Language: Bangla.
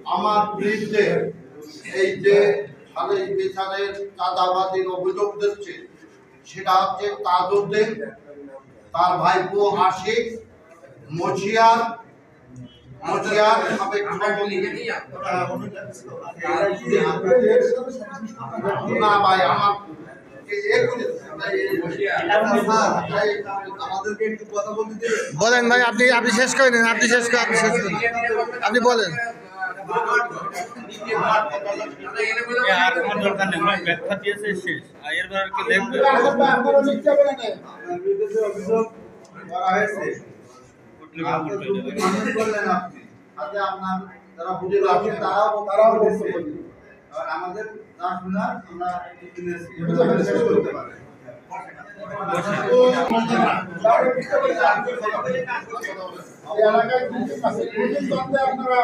আমার বিরুদ্ধে এই যে সালের বিচারের চাঁদাবাজির অভিযোগ দিচ্ছে সেটা হচ্ছে তাজউদ্দিন, তার ভাইপো আশিক, মজিয়ার সাবেক না ভাই আমার বলেন ভাই, আপনি শেষ করে দিন, আপনি বলেন। আমাদের শেষ করতে পারে। আপনারা